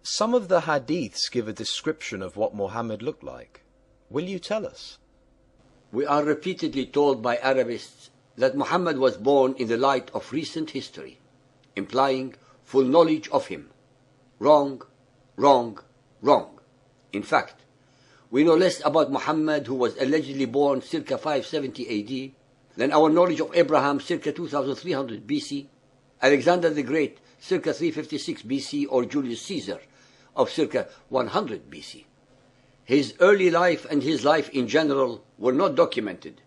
Some of the hadiths give a description of what Muhammad looked like. Will you tell us? We are repeatedly told by Arabists that Muhammad was born in the light of recent history, implying full knowledge of him. Wrong, wrong, wrong. In fact, we know less about Muhammad, who was allegedly born circa 570 AD, than our knowledge of Abraham circa 2300 BC, Alexander the Great circa 356 BC, or Julius Caesar of circa 100 BC. His early life and his life in general were not documented,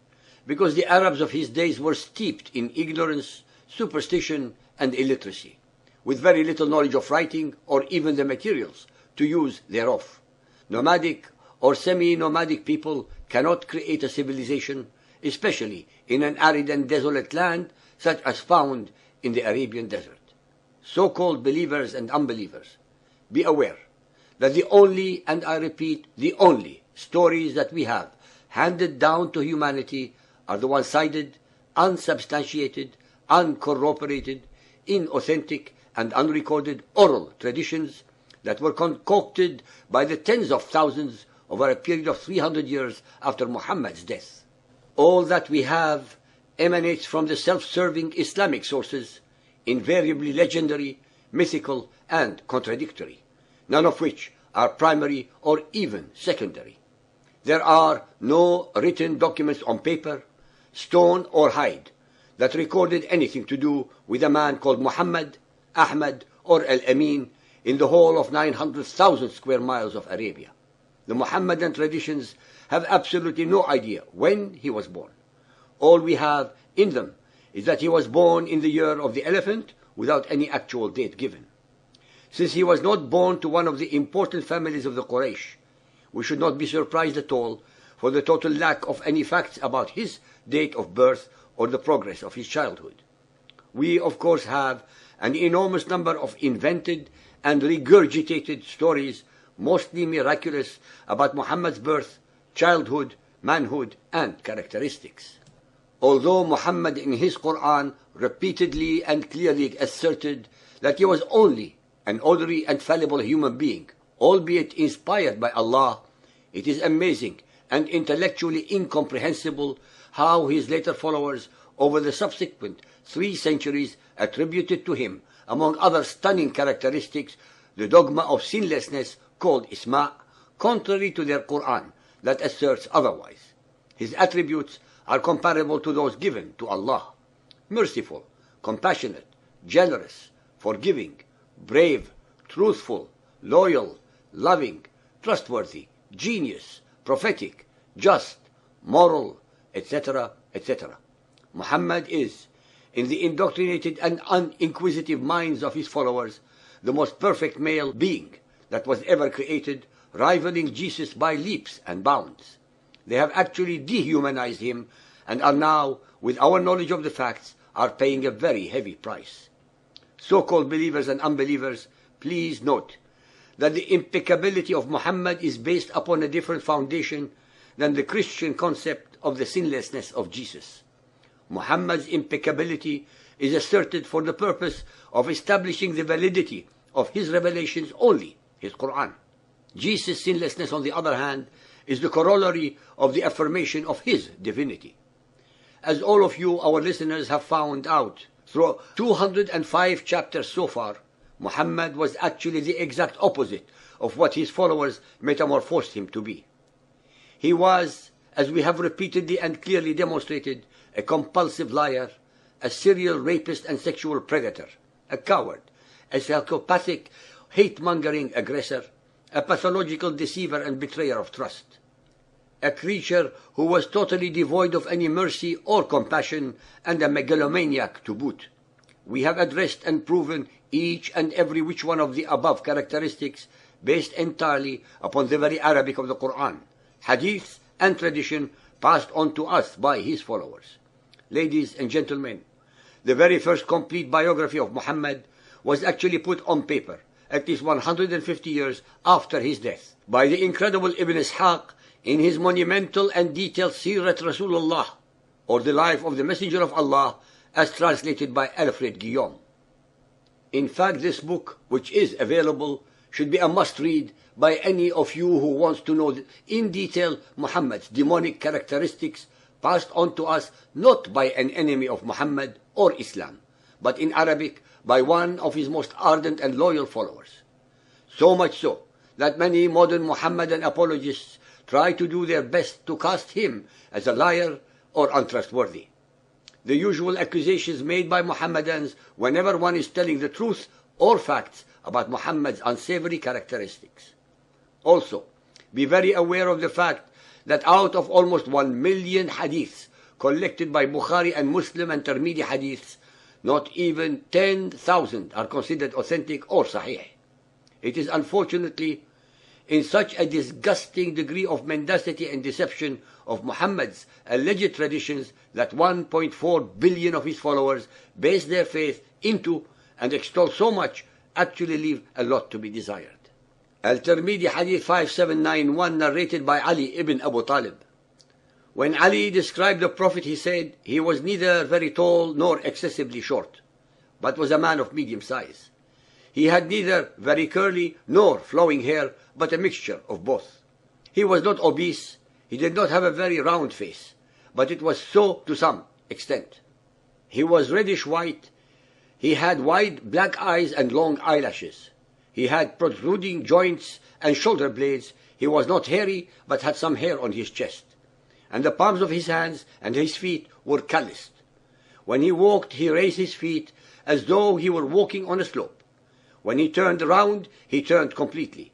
because the Arabs of his days were steeped in ignorance, superstition, and illiteracy, with very little knowledge of writing or even the materials to use thereof. Nomadic or semi-nomadic people cannot create a civilization, especially in an arid and desolate land such as found in the Arabian desert. So-called believers and unbelievers, be aware that the only, and I repeat, the only stories that we have handed down to humanity are the one-sided, unsubstantiated, uncorroborated, inauthentic, and unrecorded oral traditions that were concocted by the tens of thousands over a period of 300 years after Muhammad's death. All that we have emanates from the self-serving Islamic sources, invariably legendary, mythical, and contradictory, none of which are primary or even secondary. There are no written documents on paper, stone or hide that recorded anything to do with a man called Muhammad, Ahmad, or Al-Amin in the whole of 900,000 square miles of Arabia. The Muhammadan traditions have absolutely no idea when he was born. All we have in them is that he was born in the year of the elephant without any actual date given. Since he was not born to one of the important families of the Quraysh, we should not be surprised at all for the total lack of any facts about his date of birth or the progress of his childhood. We, of course, have an enormous number of invented and regurgitated stories, mostly miraculous, about Muhammad's birth, childhood, manhood, and characteristics. Although Muhammad in his Quran repeatedly and clearly asserted that he was only an ordinary and fallible human being, albeit inspired by Allah, it is amazing and intellectually incomprehensible how his later followers over the subsequent 3 centuries attributed to him, among other stunning characteristics, the dogma of sinlessness called Isma', contrary to their Quran that asserts otherwise. His attributes are comparable to those given to Allah: merciful, compassionate, generous, forgiving, brave, truthful, loyal, loving, trustworthy, genius, prophetic, just, moral, etc., etc. Muhammad is, in the indoctrinated and uninquisitive minds of his followers, the most perfect male being that was ever created, rivaling Jesus by leaps and bounds. They have actually dehumanized him and are now, with our knowledge of the facts, are paying a very heavy price. So-called believers and unbelievers, please note that the impeccability of Muhammad is based upon a different foundation than the Christian concept of the sinlessness of Jesus. Muhammad's impeccability is asserted for the purpose of establishing the validity of his revelations only, his Quran. Jesus' sinlessness, on the other hand, is the corollary of the affirmation of his divinity. As all of you, our listeners, have found out through 205 chapters so far, Muhammad was actually the exact opposite of what his followers metamorphosed him to be. He was, as we have repeatedly and clearly demonstrated, a compulsive liar, a serial rapist and sexual predator, a coward, a psychopathic, hate-mongering aggressor, a pathological deceiver and betrayer of trust, a creature who was totally devoid of any mercy or compassion, and a megalomaniac to boot. We have addressed and proven each and every which one of the above characteristics based entirely upon the very Arabic of the Quran, hadith, and tradition passed on to us by his followers. Ladies and gentlemen, the very first complete biography of Muhammad was actually put on paper at least 150 years after his death by the incredible Ibn Ishaq in his monumental and detailed Sirat Rasulullah, or the life of the Messenger of Allah, as translated by Alfred Guillaume. In fact, this book, which is available, should be a must-read by any of you who wants to know in detail Muhammad's demonic characteristics passed on to us not by an enemy of Muhammad or Islam, but in Arabic by one of his most ardent and loyal followers. So much so that many modern Muhammadan apologists try to do their best to cast him as a liar or untrustworthy. The usual accusations made by Muhammadans whenever one is telling the truth or facts about Muhammad's unsavory characteristics. Also, be very aware of the fact that out of almost 1 million hadiths collected by Bukhari and Muslim and Tirmidhi hadiths, not even 10,000 are considered authentic or sahih. It is unfortunately in such a disgusting degree of mendacity and deception of Muhammad's alleged traditions that 1.4 billion of his followers base their faith into and extol so much actually leave a lot to be desired. Al-Tirmidhi Hadith 5791 narrated by Ali ibn Abu Talib. When Ali described the Prophet, he said, he was neither very tall nor excessively short, but was a man of medium size. He had neither very curly nor flowing hair, but a mixture of both. He was not obese. He did not have a very round face, but it was so to some extent. He was reddish white. He had wide black eyes and long eyelashes. He had protruding joints and shoulder blades. He was not hairy, but had some hair on his chest. And the palms of his hands and his feet were calloused. When he walked, he raised his feet as though he were walking on a slope. When he turned around, he turned completely.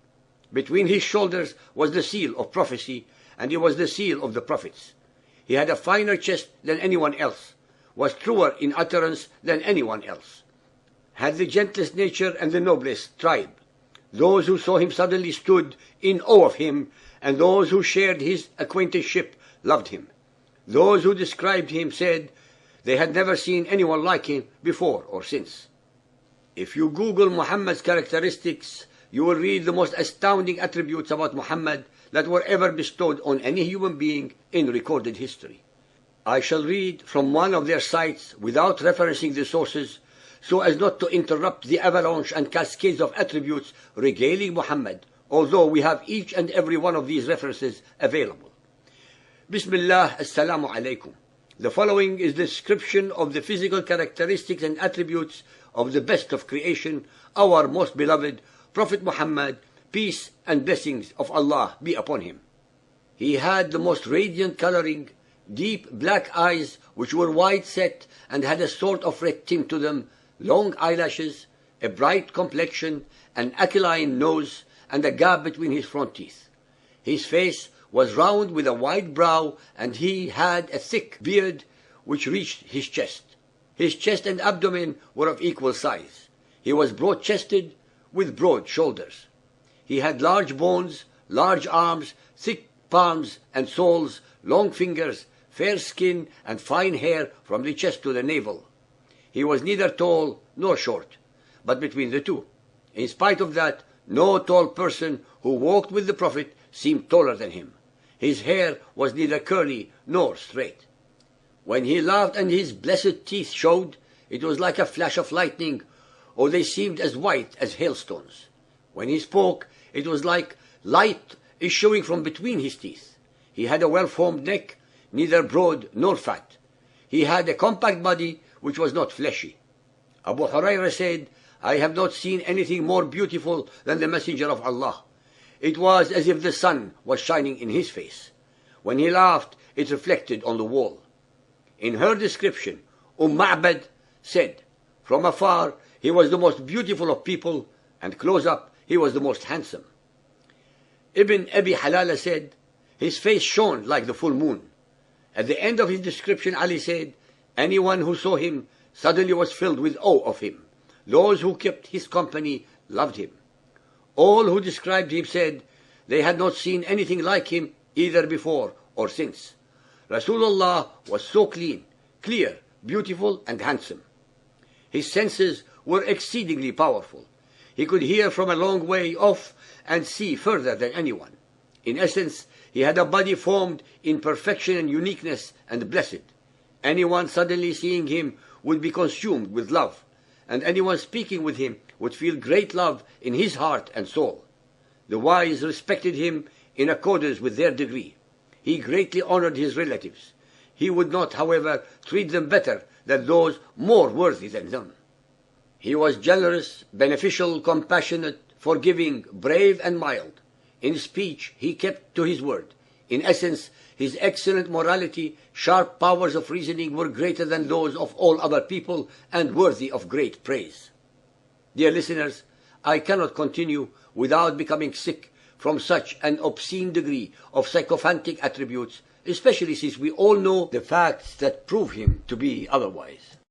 Between his shoulders was the seal of prophecy, and he was the seal of the prophets. He had a finer chest than anyone else, was truer in utterance than anyone else, had the gentlest nature and the noblest tribe. Those who saw him suddenly stood in awe of him, and those who shared his acquaintanceship loved him. Those who described him said they had never seen anyone like him before or since. If you Google Muhammad's characteristics, you will read the most astounding attributes about Muhammad that were ever bestowed on any human being in recorded history. I shall read from one of their sites without referencing the sources, so as not to interrupt the avalanche and cascades of attributes regaling Muhammad, although we have each and every one of these references available. Bismillah, Assalamu alaikum. The following is the description of the physical characteristics and attributes of the best of creation, our most beloved Prophet Muhammad, peace and blessings of Allah be upon him. He had the most radiant coloring, deep black eyes which were wide set and had a sort of red tint to them, long eyelashes, a bright complexion, an aquiline nose, and a gap between his front teeth. His face was round with a wide brow, and he had a thick beard which reached his chest. His chest and abdomen were of equal size. He was broad-chested with broad shoulders. He had large bones, large arms, thick palms and soles, long fingers, fair skin, and fine hair from the chest to the navel. He was neither tall nor short, but between the two. In spite of that, no tall person who walked with the Prophet seemed taller than him. His hair was neither curly nor straight. When he laughed and his blessed teeth showed, it was like a flash of lightning, or they seemed as white as hailstones. When he spoke, it was like light issuing from between his teeth. He had a well-formed neck, neither broad nor fat. He had a compact body which was not fleshy. Abu Hurairah said, I have not seen anything more beautiful than the Messenger of Allah. It was as if the sun was shining in his face. When he laughed, it reflected on the wall. In her description, Ma'bad said, from afar, he was the most beautiful of people, and close up, he was the most handsome. Ibn Abi Halala said, his face shone like the full moon. At the end of his description, Ali said, anyone who saw him suddenly was filled with awe of him. Those who kept his company loved him. All who described him said they had not seen anything like him either before or since. Rasulullah was so clean, clear, beautiful, and handsome. His senses were exceedingly powerful. He could hear from a long way off and see further than anyone. In essence, he had a body formed in perfection and uniqueness and blessed. Anyone suddenly seeing him would be consumed with love, and anyone speaking with him would feel great love in his heart and soul. The wise respected him in accordance with their degree. He greatly honored his relatives. He would not, however, treat them better than those more worthy than them. He was generous, beneficial, compassionate, forgiving, brave, and mild. In speech he kept to his word. In essence, his excellent morality, sharp powers of reasoning were greater than those of all other people and worthy of great praise. Dear listeners, I cannot continue without becoming sick from such an obscene degree of sycophantic attributes, especially since we all know the facts that prove him to be otherwise.